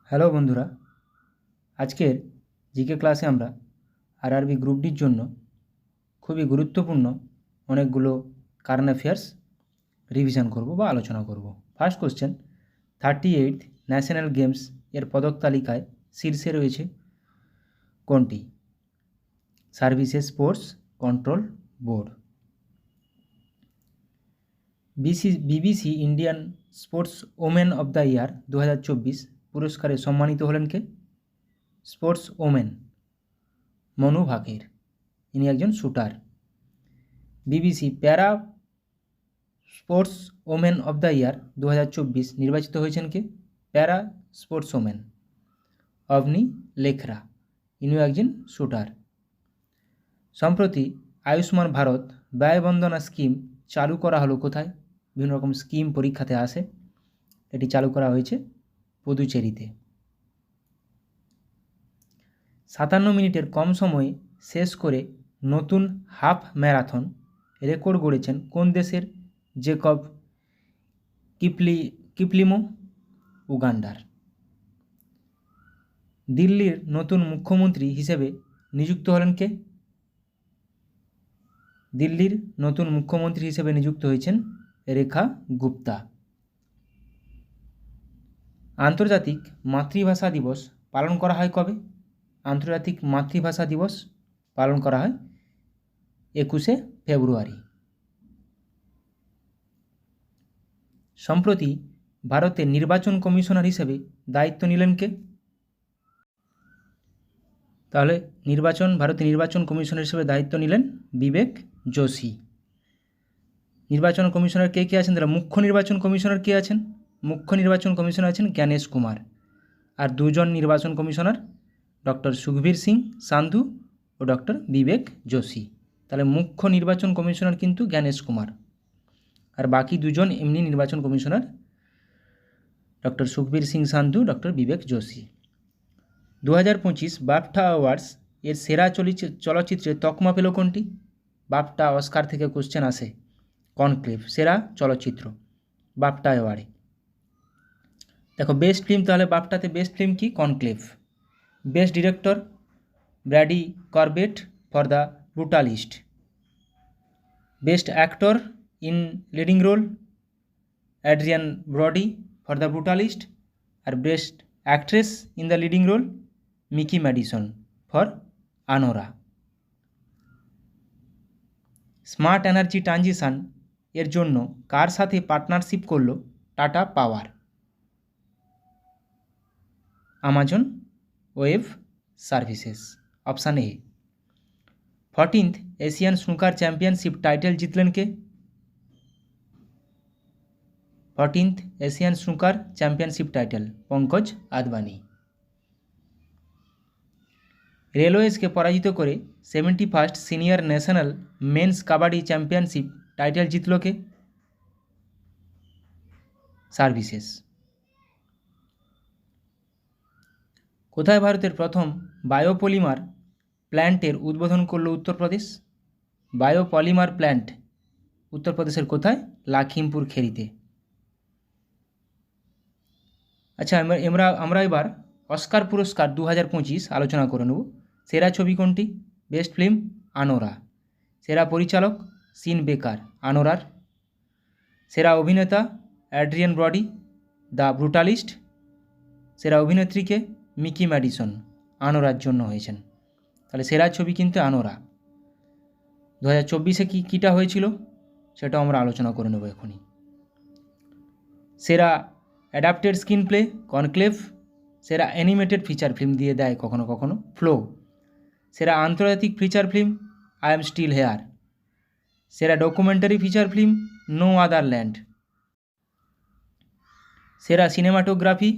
Hello বন্ধুরা, আজকের GK ক্লাসে আমরা আরআরবি গ্রুপ ডির জন্য খুবই গুরুত্বপূর্ণ অনেকগুলো কারেন্ট অ্যাফেয়ার্স রিভিশন করব বা আলোচনা করব। First question, 38th national games এর পদক তালিকায় শীর্ষে রয়েছে কোনটি? Services sports control board. BBC Indian sports women of the year 2024 পুরস্কারে সম্মানিত হলেন কে? স্পোর্টস ওমেন মনু ভাকের, ইনি একজন শুটার। বিবিসি প্যারা sports women of the year 2024 নির্বাচিত হয়েছেন কে? প্যারা স্পোর্টস ওমেন অবনি লেখরা, ইনিও একজন শুটার। সম্প্রতি আয়ুষ্মান ভারত ব্যয় বন্দনা স্কিম চালু করা হলো কোথায়? বিভিন্ন রকম স্কিম পরীক্ষাতে আসে, এটি চালু করা হয়েছে পুদুচেরিতে। 57 মিনিটের কম সময়ে শেষ করে নতুন হাফ ম্যারাথন রেকর্ড গড়েছেন কোন দেশের? জেকব কিপলিমো, উগান্ডার। দিল্লির নতুন মুখ্যমন্ত্রী হিসেবে নিযুক্ত হলেন কে? দিল্লির নতুন মুখ্যমন্ত্রী হিসেবে নিযুক্ত হয়েছেন রেখা গুপ্তা। আন্তর্জাতিক মাতৃভাষা দিবস পালন করা হয় কবে? আন্তর্জাতিক মাতৃভাষা দিবস পালন করা হয় 21শে ফেব্রুয়ারি। সম্প্রতি ভারতের নির্বাচন কমিশনার হিসেবে দায়িত্ব নিলেন কে? তাহলে ভারতের নির্বাচন কমিশনার হিসেবে দায়িত্ব নিলেন বিবেক যোশী। নির্বাচন কমিশনার কে কে আছেন? তাহলে মুখ্য নির্বাচন কমিশনার কে আছেন? মুখ্য নির্বাচন কমিশনার আছেন জ্ঞানেশ কুমার। আর দুজন নির্বাচন কমিশনার ডক্টর সুখবীর সিং সান্ধু ও ডক্টর বিবেক যোশী। তাহলে মুখ্য নির্বাচন কমিশনার কিন্তু জ্ঞানেশ কুমার, আর বাকি দুজন এমনি নির্বাচন commissioner doctor Sukhbir Singh Sandhu, doctor Vivek Joshi. 2025 BAFTA awards এর সেরা চলচ্চিত্রে তকমা পেল কোনটি? বাফটা অস্কার থেকে কোশ্চেন আসে। কনক্লেভ সেরা চলচ্চিত্র বাফটা অ্যাওয়ার্ডে। দেখো বেস্ট ফিল্ম, তাহলে বাফটাতে বেস্ট ফিল্ম কি? Conclave. Best director Brady Corbet for the Brutalist. Best actor in leading role Adrien Brody for the Brutalist. আর best actress in the leading role Mikey Madison for Anora. Smart energy transition এর জন্য কার সাথে partnership করল Tata power? Amazon web services, option A. 14th Asian snooker championship title জিতলেন কে? 14th Asian snooker championship title Pankaj Advani. রেলওয়েজকে পরাজিত করে 71st senior national men's kabaddi championship title জিতল কে? সার্ভিসেস। কোথায় ভারতের প্রথম বায়োপলিমার প্ল্যান্টের উদ্বোধন করল উত্তরপ্রদেশ? বায়োপলিমার প্ল্যান্ট উত্তরপ্রদেশের কোথায়? লাখিমপুর খেরিতে। আচ্ছা, আমরা এবার অস্কার পুরস্কার 2025 আলোচনা করে নেব। সেরা ছবি কোনটি? Best film আনোরা। সেরা পরিচালক সিন বেকার, আনোরার। সেরা অভিনেতা অ্যাড্রিয়ান ব্রডি, দ্য ব্রুটালিস্ট। সেরা অভিনেত্রীকে মিকি ম্যাডিসন, আনোরার জন্য হয়েছেন। তাহলে সেরা ছবি কিন্তু আনোরা। 2024 কীটা হয়েছিল সেটাও আমরা আলোচনা করে নেব এখনই। সেরা অ্যাডাপ্টেড স্ক্রিন প্লে কনক্লেভ। সেরা অ্যানিমেটেড ফিচার ফিল্ম দিয়ে দেয় কখনো কখনো ফ্লো। সেরা আন্তর্জাতিক feature film I am still here. সেরা documentary feature film no other land. সেরা সিনেমাটোগ্রাফি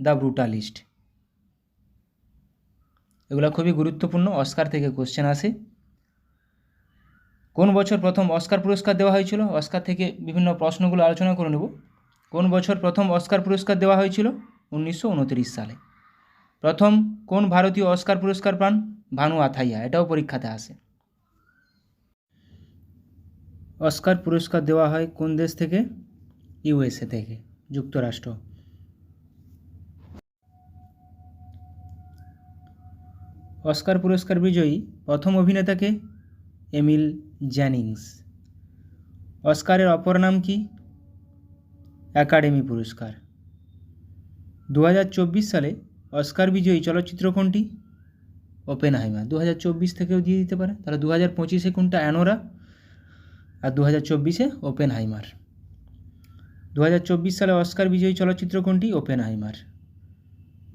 দ্য ব্রুটালিস্ট। এগুলো খুবই গুরুত্বপূর্ণ, অস্কার থেকে কোশ্চেন আসে। কোন বছর প্রথম অস্কার পুরস্কার দেওয়া হয়েছিল? অস্কার থেকে বিভিন্ন প্রশ্নগুলো আলোচনা করে নেব। কোন বছর প্রথম অস্কার পুরস্কার দেওয়া হয়েছিল? 1929 সালে। প্রথম কোন ভারতীয় অস্কার পুরস্কার পান? ভানু আথাইয়া, এটাও পরীক্ষাতে আসে। অস্কার পুরস্কার দেওয়া হয় কোন দেশ থেকে? ইউএসএ থেকে, যুক্তরাষ্ট্র। অস্কার পুরস্কার বিজয়ী প্রথম অভিনেতাকে? এমিল জ্যানিংস। অস্কারের অপর নাম কি? একাডেমি পুরস্কার। 2024 সালে অস্কার বিজয়ী চলচ্চিত্র কোনটি? ওপেনহাইমার। 2024 থেকেও দিয়ে দিতে পারে, তাহলে 2025-এ কোনটা? অ্যানোরা। আর 2024-এ ওপেনহাইমার। 2024 সালে অস্কার বিজয়ী চলচ্চিত্র কোনটি? ওপেনহাইমার।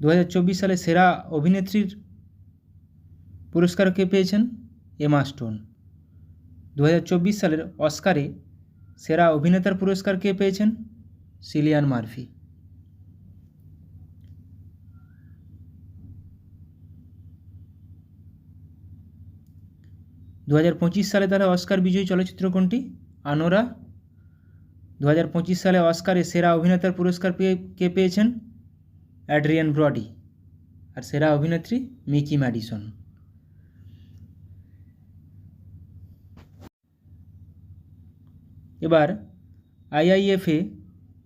2024 সালে সেরা অভিনেত্রীর পুরস্কার কে পেয়েছেন? এমা স্টোন। 2024 সালের অস্কারে সেরা অভিনেতার পুরস্কার কে পেয়েছেন? Cillian Murphy. 2025 সালে তাহলে অস্কার বিজয়ী চলচ্চিত্র কোনটি? আনোরা। 2025 সালে অস্কারে সেরা অভিনেতার পুরস্কার কে পেয়েছেন? অ্যাড্রিয়ান ব্রডি। আর সেরা অভিনেত্রী মিকি ম্যাডিসন। এবার আইআইএফএ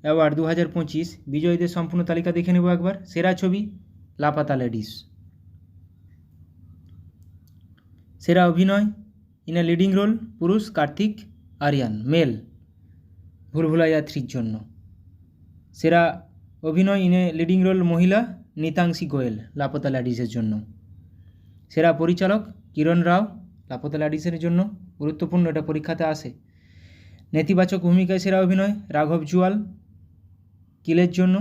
অ্যাওয়ার্ড 2025 বিজয়ীদের সম্পূর্ণ তালিকা দেখে নেব একবার। সেরা ছবি লাপাতা লেডিস। সেরা অভিনয় ইন এ লিডিং রোল পুরুষ কার্তিক আরিয়ান, মেল, ভুলভুলাইয়া 3-র জন্য। সেরা অভিনয় ইন এ লিডিং রোল মহিলা নিতাংশী গোয়েল, লাপাতা লেডিসের জন্য। সেরা পরিচালক কিরণ রাও, লাপাতা লেডিসের জন্য। গুরুত্বপূর্ণ, এটা পরীক্ষাতে আসে। নেতিবাচক ভূমিকায় সেরা অভিনয় রাঘব জুয়াল, কিলের জন্য।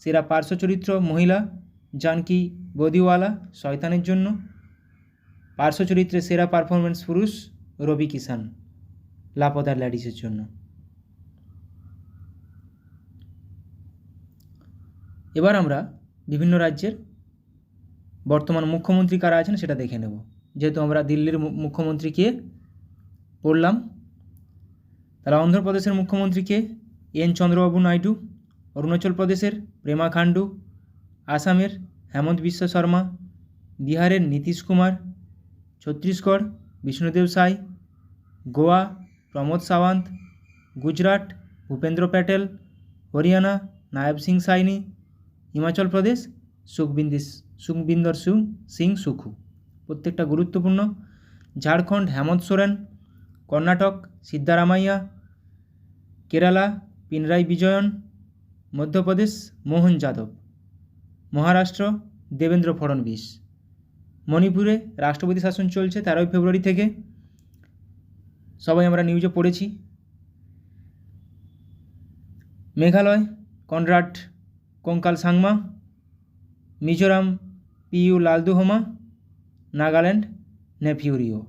সেরা পার্শ্ব চরিত্র মহিলা জানকি বদিওয়ালা, শয়তানের জন্য। পার্শ্ব চরিত্রে সেরা পারফরমেন্স পুরুষ রবি কিষান, লাপাতা লেডিসের জন্য। এবার আমরা বিভিন্ন রাজ্যের বর্তমান মুখ্যমন্ত্রী কারা আছেন সেটা দেখে নেব। যেহেতু আমরা দিল্লির মুখ্যমন্ত্রী কে পড়লাম, তাহলে অন্ধ্রপ্রদেশের মুখ্যমন্ত্রী কে? এন চন্দ্রবাবু নাইডু। অরুণাচল প্রদেশের প্রেমা খান্ডু। আসামের হেমন্ত বিশ্ব শর্মা। বিহারের নীতিশ কুমার। ছত্তিশগড় বিষ্ণুদেব সাই। গোয়া প্রমোদ সাওয়ান্ত। গুজরাট ভূপেন্দ্র প্যাটেল। হরিয়ানা নায়ব সিং সাইনি। হিমাচল প্রদেশ সুখবিন্দর সিং সুখু। প্রত্যেকটা গুরুত্বপূর্ণ। ঝাড়খণ্ড হেমন্ত সোরেন। কর্ণাটক সিদ্ধারামাইয়া। কেরালা পিনরাই বিজয়ন। মধ্যপ্রদেশ মোহন যাদব। মহারাষ্ট্র দেবেন্দ্র ফড়নবিস। মণিপুরে রাষ্ট্রপতি শাসন চলছে 13 ফেব্রুয়ারি থেকে, সবাই আমরা নিউজে পড়েছি। মেঘালয় কনরাড কোঙ্কাল সাংমা। মিজোরাম পিইউ লালদুহোমা। নাগাল্যান্ড নেফিউরিও।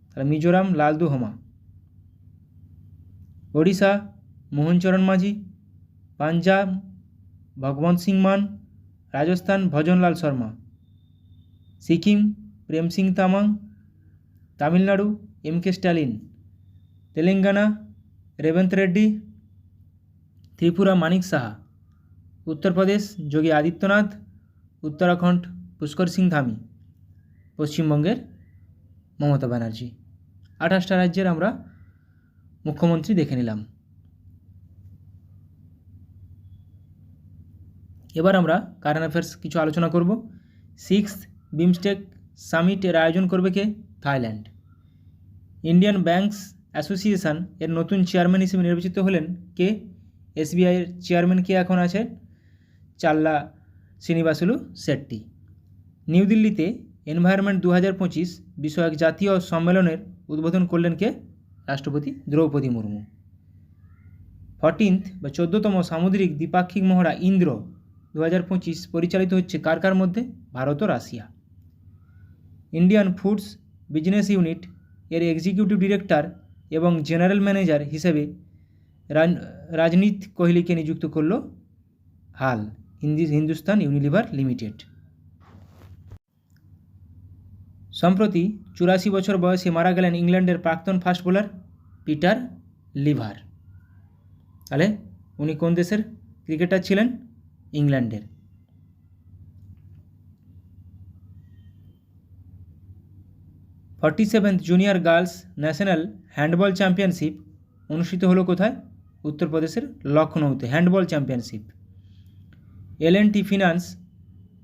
তাহলে মিজোরাম লালদুহোমা। ওড়িশা মোহনচরণ মাঝি। পাঞ্জাব ভগবন্ত সিং মান। রাজস্থান ভজনলাল শর্মা। সিকিম প্রেম সিং তামাং। তামিলনাড়ু এমকে স্ট্যালিন। তেলেঙ্গানা রেবন্ত রেড্ডি। ত্রিপুরা মানিক সাহা। উত্তরপ্রদেশ যোগী আদিত্যনাথ। উত্তরাখণ্ড পুষ্কর সিং ধামি। পশ্চিমবঙ্গের মমতা ব্যানার্জি। 28টা রাজ্যের আমরা মুখ্যমন্ত্রী দেখে নিলাম। এবার আমরা কারেন্ট অ্যাফেয়ার্স কিছু আলোচনা করব। 6th বিমস্টেক সামিট এর আয়োজন করবে কে? থাইল্যান্ড। ইন্ডিয়ান ব্যাংকস অ্যাসোসিয়েশন এর নতুন চেয়ারম্যান হিসেবে নির্বাচিত হলেন কে? এসবিআইয়ের চেয়ারম্যান কে এখন আছেন? চাল্লা শ্রীনিবাসুলু শেট্টি। নিউ দিল্লিতে এনভায়রনমেন্ট 2025 বিষয়ক জাতীয় সম্মেলনের উদ্বোধন করলেন কে? রাষ্ট্রপতি দ্রৌপদী মুর্মু। 14th বা 14তম সামুদ্রিক দ্বিপাক্ষিক মহড়া ইন্দ্র 2025 পরিচালিত হচ্ছে কার কার মধ্যে? ভারত ও Russia. Indian foods business unit এর এক্সিকিউটিভ ডিরেক্টর এবং জেনারেল ম্যানেজার হিসেবে রাজনীত কোহলিকে নিযুক্ত করল হাল, হিন্দুস্তান ইউনিলিভার লিমিটেড। সম্প্রতি 84 বছর বয়সে মারা গেলেন ইংল্যান্ডের প্রাক্তন ফাস্ট বোলার পিটার লিভার। তাহলে উনি কোন দেশের ক্রিকেটার ছিলেন? ইংল্যান্ডের। Forty junior girls national handball championship অনুষ্ঠিত হলো কোথায়? উত্তরপ্রদেশের লখনৌতে হ্যান্ডবল চ্যাম্পিয়নশিপ। L&T ফিনান্স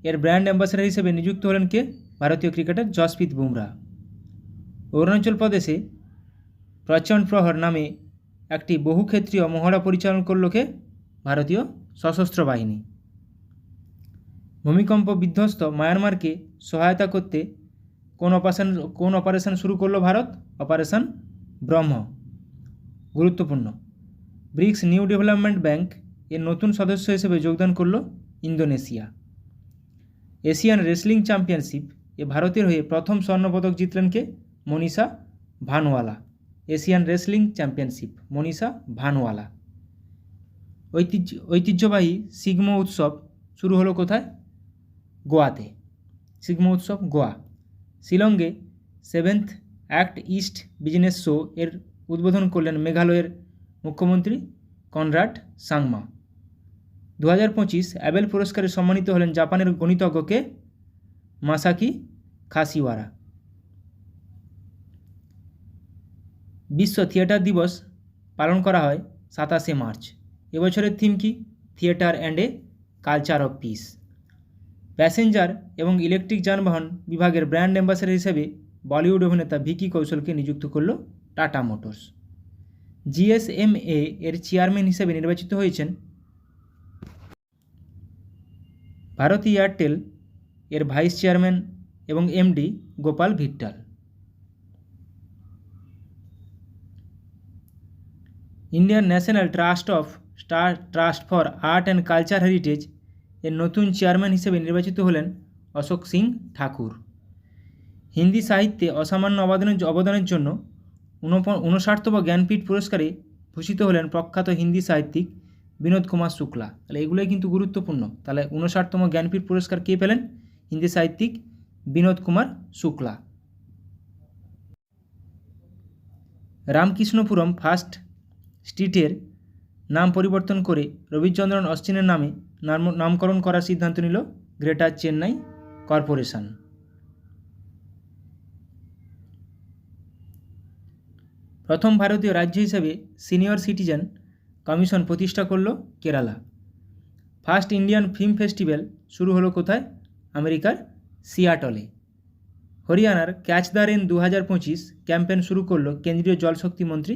এর ব্র্যান্ড অ্যাম্বাসেডর হিসেবে নিযুক্ত হলেন কে? ভারতীয় ক্রিকেটার জসপ্রীত বুমরা। অরুণাচল প্রদেশে প্রচণ্ড প্রহর নামে একটি বহুক্ষেত্রীয় মহড়া পরিচালনা করল কে? ভারতীয় সশস্ত্র বাহিনী। ভূমিকম্প বিধ্বস্ত মায়ানমারকে সহায়তা করতে কোন অপারেশন শুরু করলো ভারত? অপারেশন ব্রহ্ম। গুরুত্বপূর্ণ, ব্রিক্স নিউ ডেভেলপমেন্ট ব্যাংক এর নতুন সদস্য হিসেবে যোগদান করলো ইন্দোনেশিয়া। এশিয়ান রেসলিং চ্যাম্পিয়নশিপ এ ভারতের হয়ে প্রথম স্বর্ণপদক জিতলেন কে? Manisha Bhanwala. Asian wrestling championship Manisha Bhanwala. ঐতিহ্যবাহী সিগমো উৎসব শুরু হলো কোথায়? গোয়াতে। সিগমো উৎসব গোয়া। শিলংয়ে 7th act east business show এর উদ্বোধন করলেন মেঘালয়ের মুখ্যমন্ত্রী কনরাড সাংমা। 2025 অ্যাবেল পুরস্কারে সম্মানিত হলেন জাপানের গণিতজ্ঞ কে? মাসাকি কাশিওয়ারা। বিশ্ব থিয়েটার দিবস পালন করা হয় 27শে মার্চ। এবছরের থিম কি? Theatre and a culture of piece. Passenger এবং ইলেকট্রিক যানবাহন বিভাগের ব্র্যান্ড অ্যাম্বাসেডর হিসেবে বলিউড অভিনেতা ভিকি কৌশলকে নিযুক্ত করল টাটা মোটরস। জিএসএমএ এর চেয়ারম্যান হিসেবে নির্বাচিত হয়েছেন ভারতী এয়ারটেল এর ভাইস চেয়ারম্যান এবং MD Gopal Vittal. Indian national trust for art and culture heritage এর নতুন চেয়ারম্যান হিসেবে নির্বাচিত হলেন অশোক সিং ঠাকুর। হিন্দি সাহিত্যে অসামান্য অবদানের জন্য 59তম জ্ঞানপীঠ পুরস্কারে ভূষিত হলেন প্রখ্যাত হিন্দি সাহিত্যিক বিনোদ কুমার শুক্লা। তাহলে এগুলোই কিন্তু গুরুত্বপূর্ণ। তাহলে 59তম জ্ঞানপীঠ পুরস্কার কে পেলেন? হিন্দি সাহিত্যিক বিনোদ কুমার শুক্লা। রামকৃষ্ণপুরম ফার্স্ট স্ট্রিটের নাম পরিবর্তন করে রবিচন্দ্রন অশ্বিনের নামে নামকরণ করার সিদ্ধান্ত নিল গ্রেটার চেন্নাই কর্পোরেশন। প্রথম ভারতীয় রাজ্য হিসেবে সিনিয়র সিটিজেন কমিশন প্রতিষ্ঠা করল Kerala. First Indian film festival শুরু হলো কোথায়? আমেরিকার সিয়াটলে। হরিয়ানার ক্যাচ দ্য রেন 2025 ক্যাম্পেইন শুরু করলো কেন্দ্রীয় জলশক্তি মন্ত্রী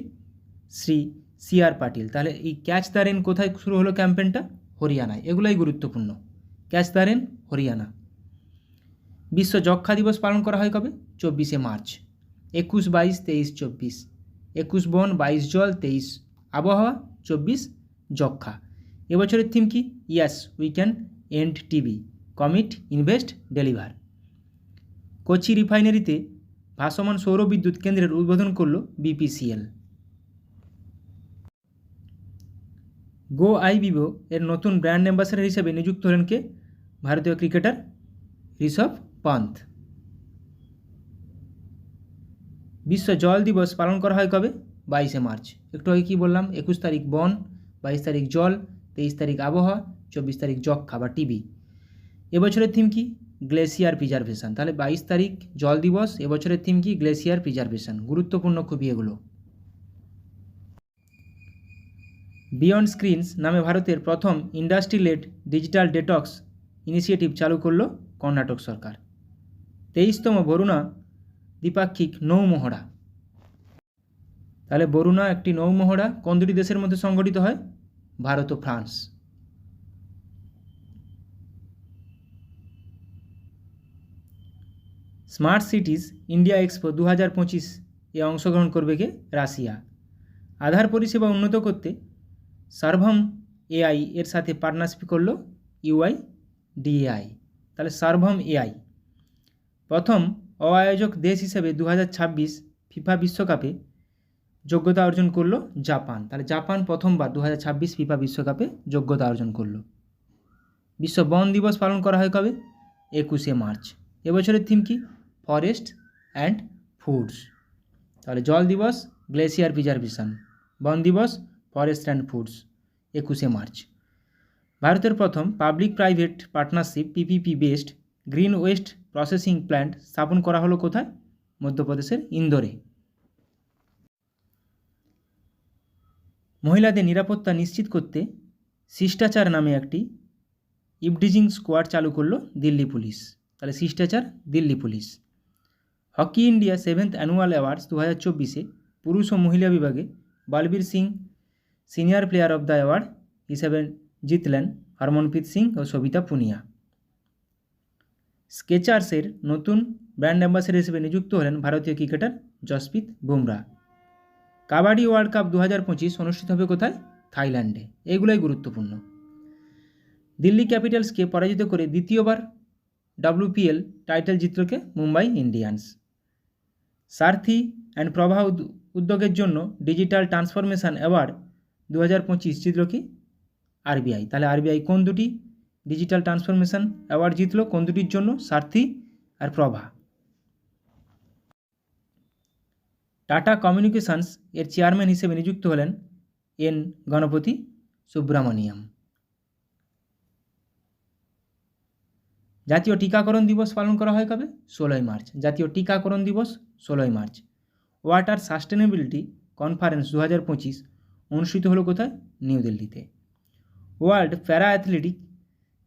শ্রী CR পাটিল। তাহলে এই ক্যাচ দ্য রেন কোথায় শুরু হলো ক্যাম্পেইনটা? হরিয়ানায়। এগুলাই গুরুত্বপূর্ণ। Catch the rain Haryana. বিশ্ব যক্ষ্মা দিবস পালন করা হয় কবে? 24শে মার্চ। 21, 22, 23, 24। 21 বন, 22 জল, 23 আবহাওয়া, 24 যক্ষ্মা। এবছরের থিম কি? Yes we can end TB, commit, invest, deliver. Kochi রিফাইনারিতে ভাসমান সৌর বিদ্যুৎ কেন্দ্রের উদ্বোধন করল BPCL। গো আইবিবো এর নতুন ব্র্যান্ড অ্যাম্বাসেডর হিসেবে নিযুক্ত হলেন কে? ভারতীয় ক্রিকেটার ঋষভ পন্থ। বিশ্ব জল দিবস পালন করা হয় কবে? 22শে মার্চ। একটু আগে কী বললাম? 21 তারিখ বন, 22 তারিখ জল, 23 তারিখ আবহাওয়া, 24 তারিখ যক্ষ্মা বা টিবি। এবছরের থিম কি? Glacier preservation. তাহলে 22 তারিখ জল দিবস, এবছরের থিম কি? Glacier preservation. গুরুত্বপূর্ণ খুবই এগুলো। বিয়ন্ড স্ক্রিনস নামে ভারতের প্রথম industry led digital detox initiative চালু করল কর্ণাটক সরকার। 23তম বরুণা দ্বিপাক্ষিক নৌ মহড়া। তাহলে বরুণা একটি নৌ মহড়া কোন দুটি দেশের মধ্যে সংগঠিত হয়? ভারত ও France. Smart cities India expo 2025 এ অংশগ্রহণ করবে কে? রাশিয়া। আধার পরিষেবা উন্নত করতে সার্ভাম AI এর সাথে পার্টনারশিপ করল UIDAI। তাহলে সার্ভাম AI। প্রথম অআয়োজক দেশ হিসেবে 2026 ফিফা বিশ্বকাপে যোগ্যতা অর্জন করল জাপান। তাহলে জাপান প্রথমবার 2026 ফিফা বিশ্বকাপে যোগ্যতা অর্জন করল। বিশ্ব বন দিবস পালন করা হয় কবে? 21শে মার্চ। এবছরের থিম কি? Forest and foods. তাহলে জল দিবস গ্লেসিয়ার প্রিজার্ভেশন, বন দিবস ফরেস্ট অ্যান্ড ফুডস 21শে মার্চ। ভারতের প্রথম public private partnership PPP based green West processing plant স্থাপন করা হলো কোথায়? মধ্যপ্রদেশের ইন্দোরে। মহিলাদের নিরাপত্তা নিশ্চিত করতে শিষ্টাচার নামে একটি ইভটিজিং স্কোয়াড চালু করল দিল্লি পুলিশ। তাহলে শিষ্টাচার Delhi police. Hockey India 7th annual awards 2024-এ পুরুষ ও মহিলা বিভাগে Balbir Singh senior player of the award হিসেবে জিতলেন হরমনপ্রীত সিং ও সবিতা পুনিয়া। স্কেচার্সের নতুন ব্র্যান্ড অ্যাম্বাসেডর হিসেবে নিযুক্ত হলেন ভারতীয় cricketer Jasprit Bumrah. Kabaddi world cup 2025 অনুষ্ঠিত হবে কোথায়? থাইল্যান্ডে। এগুলোই গুরুত্বপূর্ণ। দিল্লি ক্যাপিটালসকে পরাজিত করে দ্বিতীয়বার WPL টাইটেল জিতল কে? মুম্বাই ইন্ডিয়ান্স। সারথি অ্যান্ড প্রভা উদ্যোগের জন্য ডিজিটাল ট্রান্সফরমেশন অ্যাওয়ার্ড 2025 জিতল কি? RBI। তাহলে RBI কোন দুটি ডিজিটাল ট্রান্সফরমেশন অ্যাওয়ার্ড জিতল? কোন দুটির জন্য? সারথি আর প্রভা। টাটা কমিউনিকেশনস এর চেয়ারম্যান হিসেবে নিযুক্ত হলেন N গণপতি সুব্রমণিয়াম। জাতীয় টিকাকরণ দিবস পালন করা হয় কবে? 16ই মার্চ। জাতীয় টিকাকরণ দিবস 16ই মার্চ। ওয়াটার সাস্টেনেবিলিটি কনফারেন্স 2025 অনুষ্ঠিত হলো কোথায়? নিউ দিল্লিতে। World para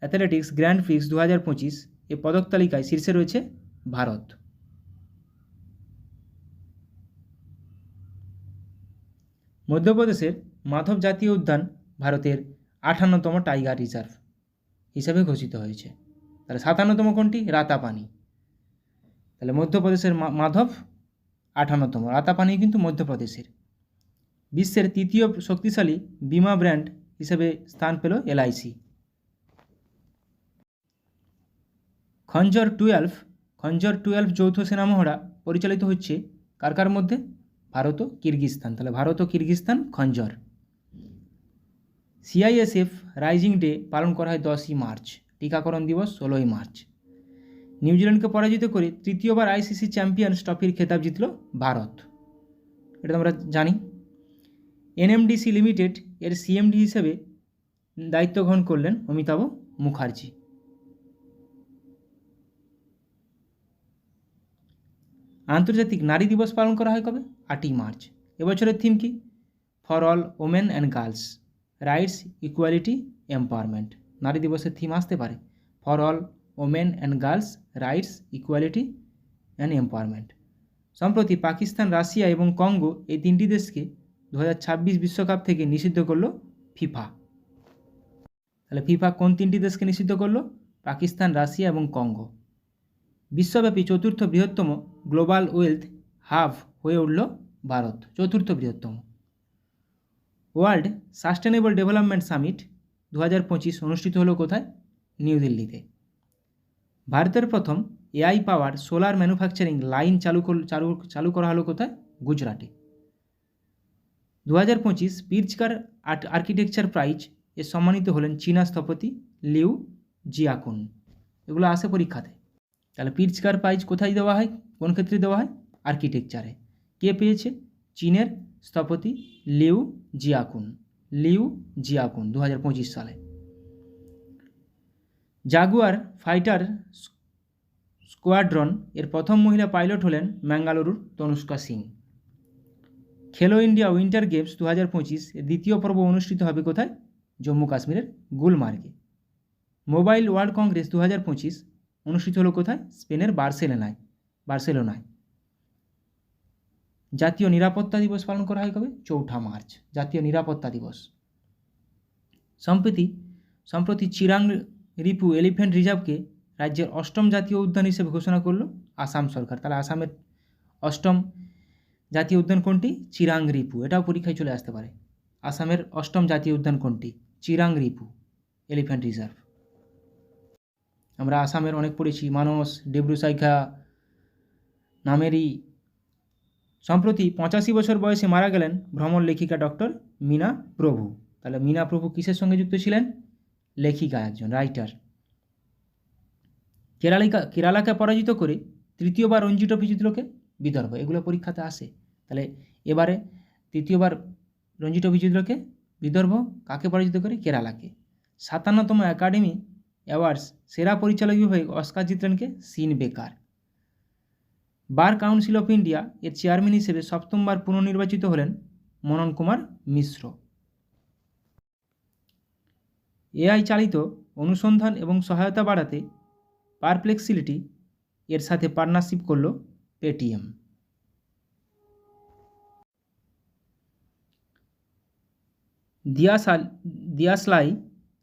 athletics grand Prix 2025 এ পদক তালিকায় শীর্ষে রয়েছে ভারত। মধ্যপ্রদেশের মাধব জাতীয় উদ্যান ভারতের 58তম টাইগার রিজার্ভ হিসাবে ঘোষিত হয়েছে। তাহলে 57তম কোনটি? রাতাপানি। তাহলে মধ্যপ্রদেশের মাধব 58তম, রাতাপানি কিন্তু মধ্যপ্রদেশের। বিশ্বের তৃতীয় শক্তিশালী বিমা ব্র্যান্ড হিসেবে স্থান পেল LIC। খঞ্জর 12 যৌথ সেনা মহড়া পরিচালিত হচ্ছে কার কার মধ্যে? ভারত ও কিরগিজস্তান। তাহলে ভারত ও কিরগিজস্তান খঞ্জর। CISF রাইজিং ডে পালন করা হয় 10ই মার্চ। টিকাকরণ দিবস 16ই মার্চ। নিউজিল্যান্ডকে পরাজিত করে তৃতীয়বার ICC চ্যাম্পিয়ন্স ট্রফির খেতাব জিতল ভারত। এটা আমরা জানি। NMDC লিমিটেড এর CMD হিসেবে দায়িত্ব গ্রহণ করলেন অমিতাভ মুখার্জি। আন্তর্জাতিক নারী দিবস পালন করা হয় কবে? 8ই মার্চ। এবছরের থিম কি? For all women and girls rights equality empowerment. নারী দিবসের থিম আসতে পারে for all women and girls rights equality and empowerment. সম্প্রতি পাকিস্তান, রাশিয়া এবং কঙ্গো এই তিনটি দেশকে 2026 বিশ্বকাপ থেকে নিষিদ্ধ করল ফিফা। তাহলে ফিফা কোন তিনটি দেশকে নিষিদ্ধ করল? পাকিস্তান, রাশিয়া এবং কঙ্গো। বিশ্বব্যাপী চতুর্থ বৃহত্তম গ্লোবাল ওয়েলথ হাব হয়ে উঠল ভারত, চতুর্থ বৃহত্তম। ওয়ার্ল্ড সাস্টেনেবল ডেভেলপমেন্ট সামিট 2025 অনুষ্ঠিত হলো কোথায়? নিউ দিল্লিতে। ভারতের প্রথম AI পাওয়ার সোলার ম্যানুফ্যাকচারিং লাইন চালু করা হলো কোথায়? গুজরাটে। 2025 পির্চকার আর্কিটেকচার প্রাইজ এ সম্মানিত হলেন চীনা স্থপতি লিউ জিয়াকুন। এগুলো আসে পরীক্ষাতে। তাহলে পির্চকার প্রাইজ কোথায় দেওয়া হয়? কোন ক্ষেত্রে দেওয়া হয়? আর্কিটেকচারে। কে পেয়েছে? চীনের স্থপতি লিউ জিয়াকুন। 2025 সালে। জাগুয়ার ফাইটার স্কোয়াড্রন এর প্রথম মহিলা পাইলট হলেন ম্যাঙ্গালুরুর তনুষ্কা সিং। খেলো ইন্ডিয়া উইন্টার গেমস 2025 এর দ্বিতীয় পর্ব অনুষ্ঠিত হবে কোথায়? জম্মু কাশ্মীরের গুলমার্গে। মোবাইল ওয়ার্ল্ড কংগ্রেস 2025 অনুষ্ঠিত হলো কোথায়? স্পেনের বার্সেলোনায়। জাতীয় নিরাপত্তা দিবস পালন করা হয় কবে? 4 মার্চ। জাতীয় নিরাপত্তা দিবস। সম্প্রতি চিরাং রিপু এলিফ্যান্ট রিজার্ভকে রাজ্যের 8ম জাতীয় উদ্যান হিসেবে ঘোষণা করল আসাম সরকার। তাহলে আসামের 8ম জাতীয় উদ্যান কোনটি? চিরাং রিপু। এটাও পরীক্ষায় চলে আসতে পারে। আসামের 8ম জাতীয় উদ্যান কোনটি? চিরাং রিপু এলিফ্যান্ট রিজার্ভ। আমরা আসামের অনেক পড়েছি, মানস, ডেব্রুসাইখা, নামেরি। সম্প্রতি 85 বছর বয়সে মারা গেলেন ভ্রমণ লেখিকা ডক্টর মীনা প্রভু। তাহলে মীনা প্রভু কিসের সঙ্গে যুক্ত ছিলেন? লেখিকা, একজন রাইটার। কেরালাকে পরাজিত করে তৃতীয়বার রঞ্জি ট্রফি জিতল কে? বিদর্ভ। এগুলো পরীক্ষাতে আসে। তাহলে এবারে তৃতীয়বার রঞ্জি ট্রফি জিতল কে? বিদর্ভ। কাকে পরাজিত করে? কেরালাকে। 57তম একাডেমি অ্যাওয়ার্ডস সেরা পরিচালক বিভাগে অস্কার জিতলেন কে? সিন বেকার। বার কাউন্সিল অফ ইন্ডিয়া এর চেয়ারম্যান হিসেবে 7মবার পুনর্নির্বাচিত হলেন মনন কুমার মিশ্র। AI চালিত অনুসন্ধান এবং সহায়তা বাড়াতে পারপ্লেক্সিলিটি এর সাথে পার্টনারশিপ করলো পেটিএম। দিয়াশলাই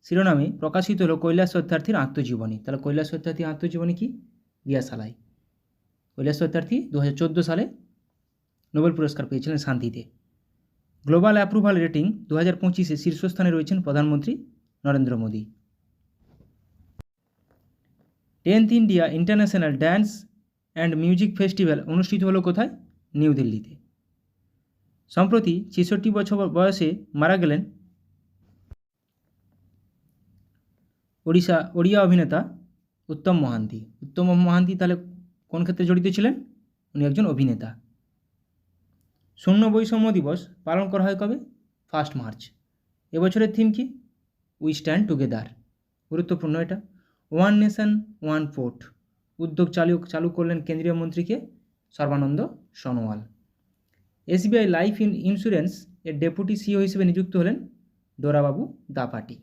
শিরোনামে প্রকাশিত হলো কৈলাস সত্যার্থীর আত্মজীবনী। তাহলে কৈলাস সত্যার্থীর আত্মজীবনী কি? দিয়াশলাই। কৈলাস সত্যার্থী 2014 সালে নোবেল পুরস্কার পেয়েছিলেন শান্তিতে। গ্লোবাল অ্যাপ্রুভাল রেটিং 2025-এ শীর্ষস্থানে রয়েছেন প্রধানমন্ত্রী Narendra Modi. 10th India international dance and music festival অনুষ্ঠিত হলো কোথায়? নিউ দিল্লিতে। সম্প্রতি 66 বছর বয়সে মারা গেলেন ওড়িয়া অভিনেতা উত্তম মহান্তি। উত্তম মহান্তি তাহলে কোন ক্ষেত্রে জড়িত ছিলেন? উনি একজন অভিনেতা। শূন্য বৈষম্য দিবস পালন করা হয় কবে? 1 মার্চ। এবছরের থিম কি? We stand together. গুরুত্বপূর্ণ এটা। ওয়ান নেশন ওয়ান ভোট উদ্যোগ চালু করলেন কেন্দ্রীয় মন্ত্রীকে? Sarbananda Sonowal. SBI life insurance এর ডেপুটি সিইও হিসেবে নিযুক্ত হলেন ডোরাবাবু দাপাটি।